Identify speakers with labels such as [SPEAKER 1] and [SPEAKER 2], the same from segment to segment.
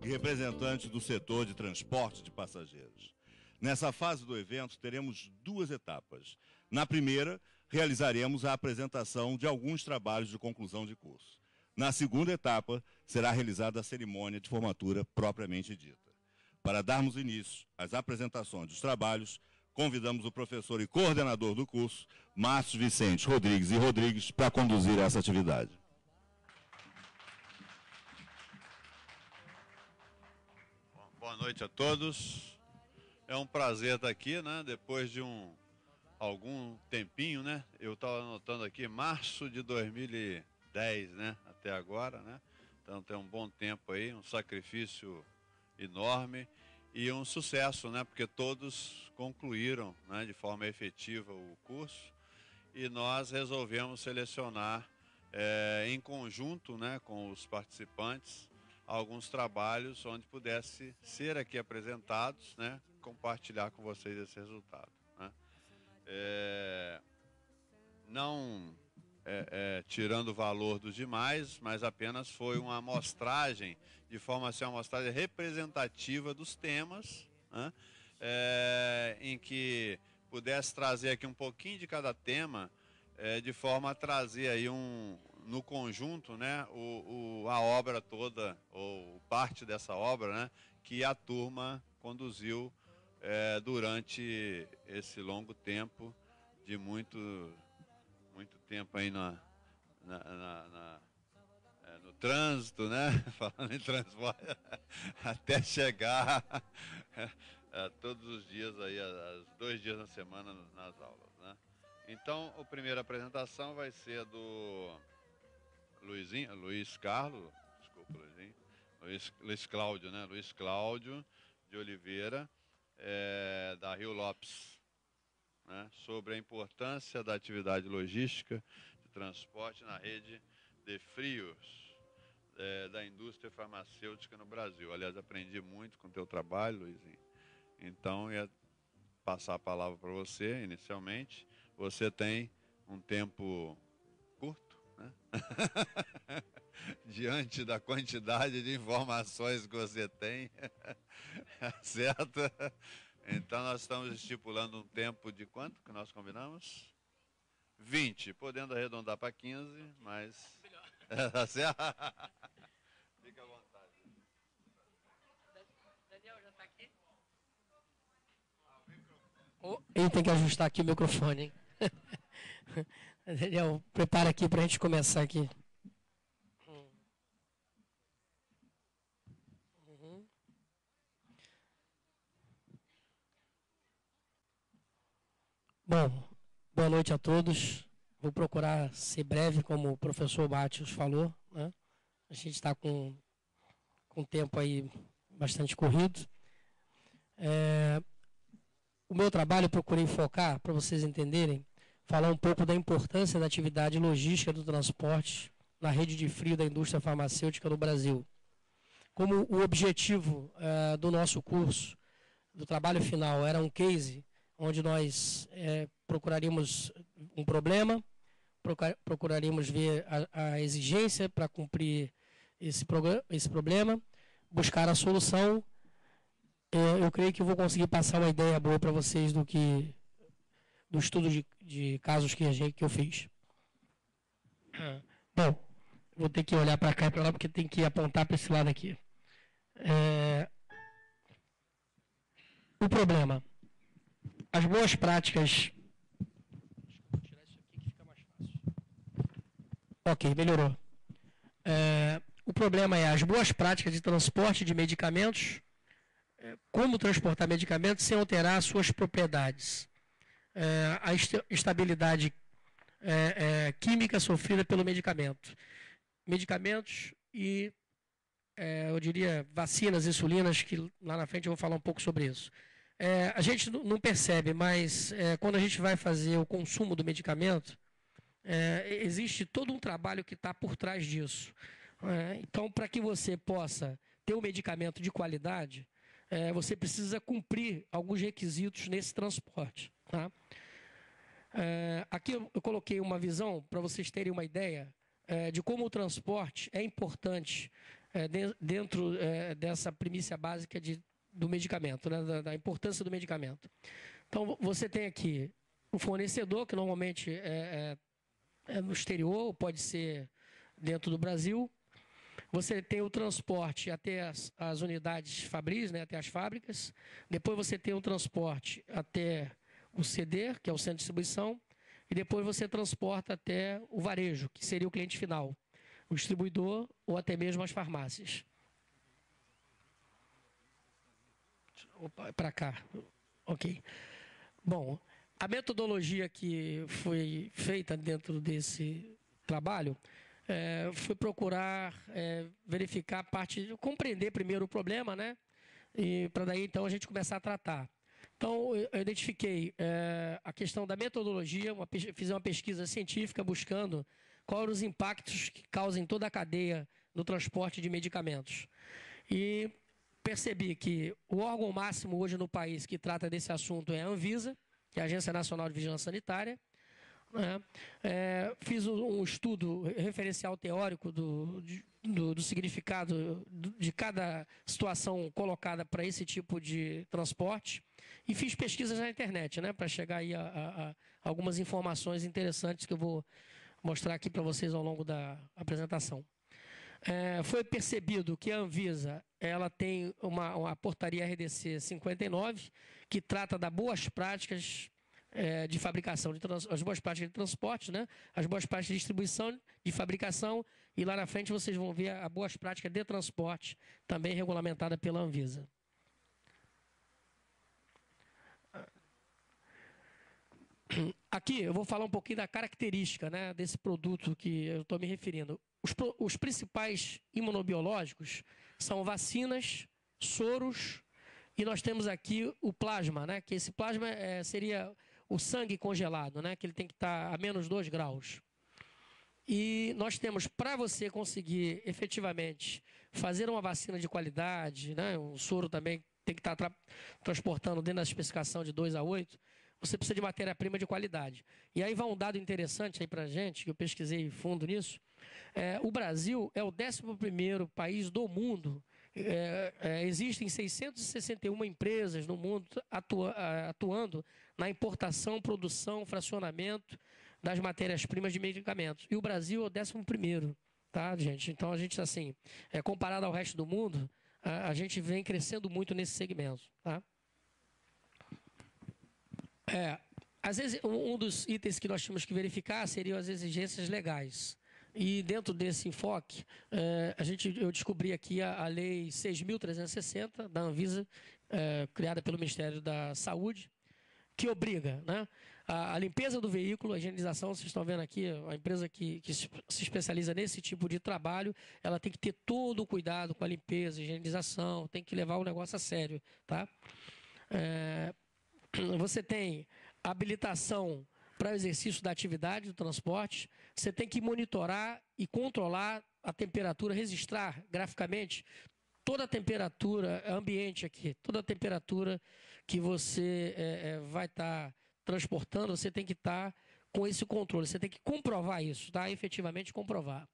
[SPEAKER 1] E representantes do setor de transporte de passageiros. Nessa fase do evento, teremos duas etapas. Na primeira, realizaremos a apresentação de alguns trabalhos de conclusão de curso. Na segunda etapa, será realizada a cerimônia de formatura propriamente dita. Para darmos início às apresentações dos trabalhos, convidamos o professor e coordenador do curso, Márcio Vicente Rodrigues, para conduzir essa atividade.
[SPEAKER 2] Boa noite a todos. É um prazer estar aqui, né? Depois de algum tempinho, né? Eu estava anotando aqui, março de 2010, né? Até agora, né? Então tem um bom tempo aí, um sacrifício enorme e um sucesso, né? Porque todos concluíram, né, de forma efetiva o curso e nós resolvemos selecionar em conjunto, né, com os participantes, alguns trabalhos onde pudesse ser aqui apresentados, né, compartilhar com vocês esse resultado, né. Não tirando o valor dos demais, mas apenas foi uma amostragem, de forma a ser uma amostragem representativa dos temas, né, em que pudesse trazer aqui um pouquinho de cada tema, de forma a trazer aí no conjunto, né, a obra toda, ou parte dessa obra, né, que a turma conduziu durante esse longo tempo, de muito tempo aí no trânsito, né, falando em transporte, até chegar todos os dias aí, 2 dias na semana nas aulas, né. Então, a primeira apresentação vai ser do Luiz Cláudio, né? Luiz Cláudio de Oliveira, da Rio Lopes, né? Sobre a importância da atividade logística de transporte na rede de frios da indústria farmacêutica no Brasil. Aliás, aprendi muito com o teu trabalho, Luizinho. Então, ia passar a palavra para você, inicialmente. Você tem um tempo curto, né? Diante da quantidade de informações que você tem, certo? Então, nós estamos estipulando um tempo de quanto que nós combinamos? 20, podendo arredondar para 15, mas... Tá certo? Fica à vontade.
[SPEAKER 3] Daniel, já está aqui? Ele tem que ajustar aqui o microfone, hein? Daniel, prepara aqui para a gente começar aqui. Bom, boa noite a todos. Vou procurar ser breve, como o professor Batios falou, né? A gente está com tempo aí bastante corrido. O meu trabalho eu procurei focar, para vocês entenderem, falar um pouco da importância da atividade logística do transporte na rede de frio da indústria farmacêutica no Brasil. Como o objetivo do nosso curso, do trabalho final, era um case onde nós procuraríamos um problema, procuraríamos ver a exigência para cumprir esse problema, buscar a solução. Eu creio que eu vou conseguir passar uma ideia boa para vocês do estudo de casos que eu fiz. Bom, vou ter que olhar para cá e para lá, porque tem que apontar para esse lado aqui. O problema. As boas práticas... Ok, melhorou. O problema é as boas práticas de transporte de medicamentos, como transportar medicamentos sem alterar suas propriedades. A estabilidade química sofrida pelo medicamento. Medicamentos e, eu diria, vacinas, insulinas, que lá na frente eu vou falar um pouco sobre isso. A gente não percebe, mas quando a gente vai fazer o consumo do medicamento, existe todo um trabalho que está por trás disso. Então, para que você possa ter um medicamento de qualidade, você precisa cumprir alguns requisitos nesse transporte. Tá? Aqui eu coloquei uma visão para vocês terem uma ideia de como o transporte é importante dentro dessa primícia básica do medicamento, né, da importância do medicamento. Então, você tem aqui o fornecedor, que normalmente é no exterior, pode ser dentro do Brasil. Você tem o transporte até as unidades fabris, né, até as fábricas. Depois você tem o transporte até o CD, que é o centro de distribuição. E depois você transporta até o varejo, que seria o cliente final, o distribuidor ou até mesmo as farmácias. Opa, para cá. Ok. Bom, a metodologia que foi feita dentro desse trabalho foi procurar verificar a parte, compreender primeiro o problema, né? E para daí então a gente começar a tratar. Então, eu identifiquei a questão da metodologia, fiz uma pesquisa científica buscando quais eram os impactos que causam em toda a cadeia do transporte de medicamentos. E percebi que o órgão máximo hoje no país que trata desse assunto é a Anvisa, que é a Agência Nacional de Vigilância Sanitária. Fiz um estudo referencial teórico do significado de cada situação colocada para esse tipo de transporte e fiz pesquisas na internet, né, para chegar aí a algumas informações interessantes que eu vou mostrar aqui para vocês ao longo da apresentação. Foi percebido que a Anvisa ela tem uma portaria RDC 59 que trata das boas práticas de fabricação, as boas práticas de transporte, né? As boas práticas de distribuição, de fabricação, e lá na frente vocês vão ver a boas práticas de transporte, também regulamentada pela Anvisa. Aqui eu vou falar um pouquinho da característica, né, desse produto que eu estou me referindo. Os principais imunobiológicos são vacinas, soros, e nós temos aqui o plasma, né, que esse plasma seria o sangue congelado, né, que ele tem que estar a menos 2 graus. E nós temos, para você conseguir efetivamente fazer uma vacina de qualidade, né, um soro também tem que estar transportando dentro da especificação de 2 a 8, você precisa de matéria-prima de qualidade. E aí vai um dado interessante aí para a gente, que eu pesquisei fundo nisso. O Brasil é o 11º país do mundo. Existem 661 empresas no mundo atuando na importação, produção, fracionamento das matérias-primas de medicamentos. E o Brasil é o 11º, tá, gente? Então, a gente, assim, comparado ao resto do mundo, a gente vem crescendo muito nesse segmento, tá? Às vezes, um dos itens que nós tínhamos que verificar seriam as exigências legais. E dentro desse enfoque, eu descobri aqui a Lei 6.360, da Anvisa, criada pelo Ministério da Saúde, que obriga, né, a limpeza do veículo, a higienização. Vocês estão vendo aqui, a empresa que se especializa nesse tipo de trabalho, ela tem que ter todo o cuidado com a limpeza, a higienização, tem que levar o negócio a sério, tá? Você tem habilitação para o exercício da atividade do transporte, você tem que monitorar e controlar a temperatura, registrar graficamente toda a temperatura ambiente aqui, toda a temperatura que você vai estar transportando, você tem que estar com esse controle, você tem que comprovar isso, tá? Efetivamente comprovar.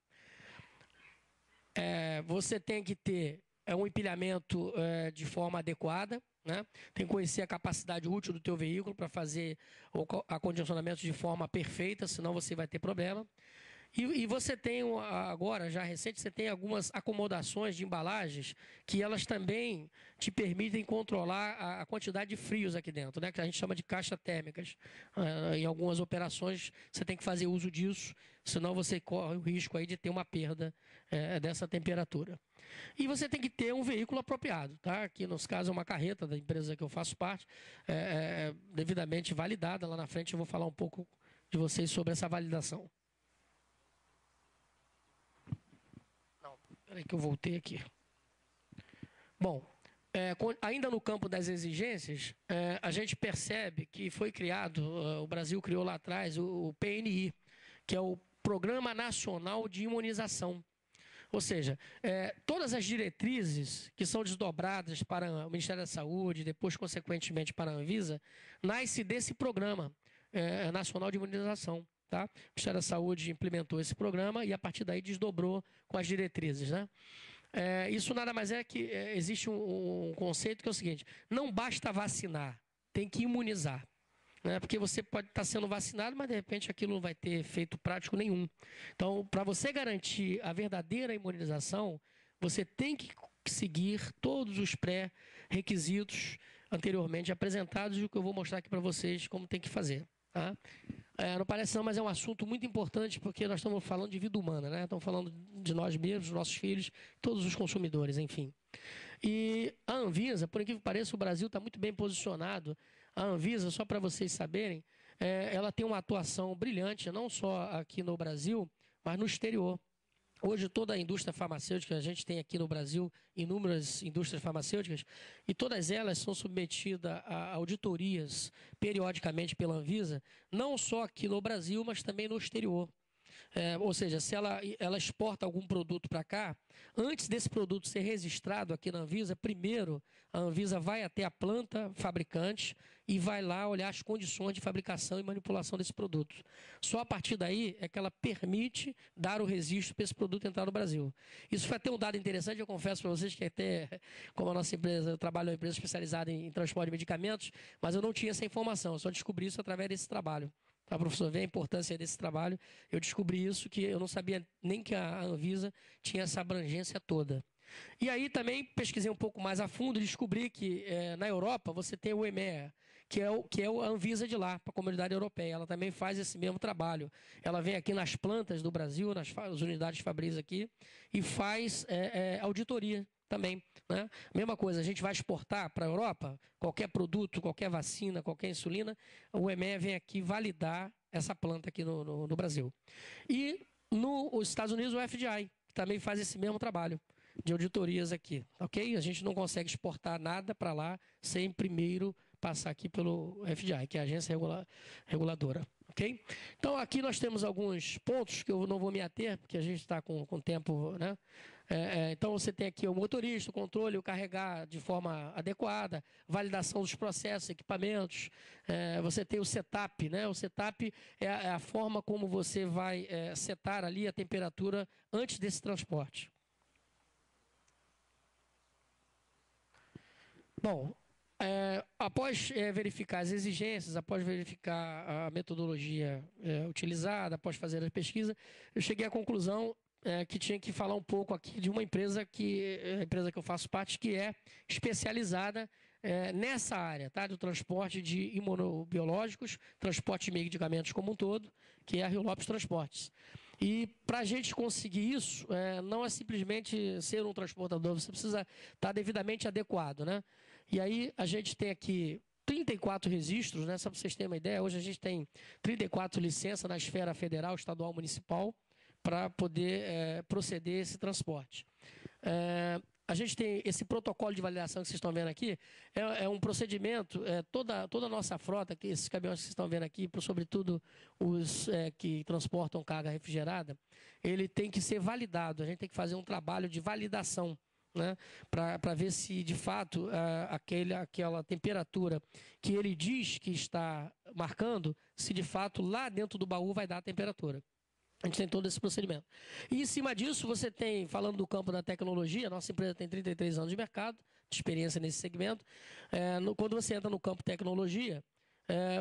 [SPEAKER 3] Você tem que ter um empilhamento de forma adequada, né? Tem que conhecer a capacidade útil do teu veículo para fazer o acondicionamento de forma perfeita, senão você vai ter problema. E você tem agora, já recente, você tem algumas acomodações de embalagens que elas também te permitem controlar a quantidade de frios aqui dentro, né? Que a gente chama de caixa térmicas. Em algumas operações você tem que fazer uso disso, senão você corre o risco aí de ter uma perda dessa temperatura. E você tem que ter um veículo apropriado, tá? Aqui nos casos é uma carreta da empresa que eu faço parte, devidamente validada. Lá na frente eu vou falar um pouco de vocês sobre essa validação. Peraí que eu voltei aqui. Bom, ainda no campo das exigências, a gente percebe que foi criado, o Brasil criou lá atrás o PNI, que é o Programa Nacional de Imunização. Ou seja, todas as diretrizes que são desdobradas para o Ministério da Saúde, depois, consequentemente, para a Anvisa, nasce desse Programa Nacional de Imunização. Tá? O Ministério da Saúde implementou esse programa e, a partir daí, desdobrou com as diretrizes. Né? Isso nada mais é que existe um conceito que é o seguinte: não basta vacinar, tem que imunizar. Né? Porque você pode estar sendo vacinado, mas, de repente, aquilo não vai ter efeito prático nenhum. Então, para você garantir a verdadeira imunização, você tem que seguir todos os pré-requisitos anteriormente apresentados e o que eu vou mostrar aqui para vocês como tem que fazer. Tá? Não parece não, mas é um assunto muito importante porque nós estamos falando de vida humana, né? Estamos falando de nós mesmos, dos nossos filhos, todos os consumidores, enfim. E a Anvisa, por incrível que pareça, o Brasil está muito bem posicionado. A Anvisa, só para vocês saberem, ela tem uma atuação brilhante, não só aqui no Brasil, mas no exterior. Hoje, toda a indústria farmacêutica, a gente tem aqui no Brasil inúmeras indústrias farmacêuticas, e todas elas são submetidas a auditorias periodicamente pela Anvisa, não só aqui no Brasil, mas também no exterior. Ou seja, se ela exporta algum produto para cá, antes desse produto ser registrado aqui na Anvisa, primeiro a Anvisa vai até a planta fabricante e vai lá olhar as condições de fabricação e manipulação desse produto. Só a partir daí é que ela permite dar o registro para esse produto entrar no Brasil. Isso foi até um dado interessante, eu confesso para vocês que até, como a nossa empresa, eu trabalho em uma empresa especializada em transporte de medicamentos, mas eu não tinha essa informação, eu só descobri isso através desse trabalho. Tá, professor, vê a importância desse trabalho. Eu descobri isso, que eu não sabia nem que a Anvisa tinha essa abrangência toda. E aí também pesquisei um pouco mais a fundo e descobri que na Europa você tem o EMEA, que é a Anvisa de lá, para a comunidade europeia. Ela também faz esse mesmo trabalho. Ela vem aqui nas plantas do Brasil, nas unidades fabris aqui, e faz auditoria também. Né? Mesma coisa, a gente vai exportar para a Europa, qualquer produto, qualquer vacina, qualquer insulina, o EMEA vem aqui validar essa planta aqui no Brasil. E nos Estados Unidos, o FDI, que também faz esse mesmo trabalho de auditorias aqui, ok? A gente não consegue exportar nada para lá sem primeiro passar aqui pelo FDI, que é a agência reguladora, ok? Então, aqui nós temos alguns pontos que eu não vou me ater, porque a gente está com tempo, né? Então, você tem aqui o motorista, o controle, o carregar de forma adequada, validação dos processos, equipamentos, você tem o setup, né? O setup é a forma como você vai setar ali a temperatura antes desse transporte. Bom, após verificar as exigências, após verificar a metodologia utilizada, após fazer a pesquisa, eu cheguei à conclusão que tinha que falar um pouco aqui de uma empresa a empresa que eu faço parte, que é especializada nessa área, tá? Do transporte de imunobiológicos, transporte de medicamentos como um todo, que é a Rio Lopes Transportes. E para a gente conseguir isso, não é simplesmente ser um transportador, você precisa estar devidamente adequado, né? E aí a gente tem aqui 34 registros, né? Só para vocês terem uma ideia, hoje a gente tem 34 licenças na esfera federal, estadual, municipal, para poder proceder esse transporte. A gente tem esse protocolo de validação que vocês estão vendo aqui, é um procedimento, toda a nossa frota, esses caminhões que vocês estão vendo aqui, sobretudo os que transportam carga refrigerada, ele tem que ser validado, a gente tem que fazer um trabalho de validação, né, para ver se de fato aquela temperatura que ele diz que está marcando, se de fato lá dentro do baú vai dar a temperatura. A gente tem todo esse procedimento. E em cima disso, você tem, falando do campo da tecnologia, a nossa empresa tem 33 anos de mercado, de experiência nesse segmento. Quando você entra no campo tecnologia,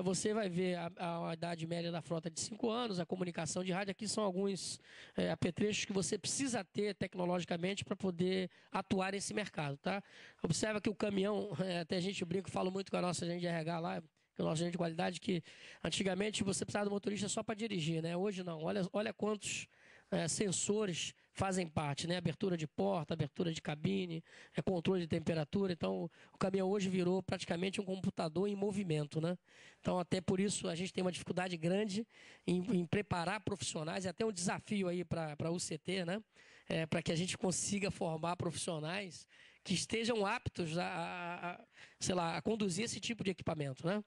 [SPEAKER 3] você vai ver a idade média da frota de 5 anos, a comunicação de rádio. Aqui são alguns apetrechos que você precisa ter tecnologicamente para poder atuar nesse mercado. Tá? Observa que o caminhão, até a gente brinca, falo muito com a nossa gente de RH lá, com o nosso gerente de qualidade, que antigamente você precisava do motorista só para dirigir, né? Hoje não. Olha quantos sensores fazem parte, né? Abertura de porta, abertura de cabine, controle de temperatura. Então, o caminhão hoje virou praticamente um computador em movimento, né? Então, até por isso, a gente tem uma dificuldade grande em preparar profissionais, e até um desafio aí para a UCT, né? Para que a gente consiga formar profissionais que estejam aptos a conduzir esse tipo de equipamento, né?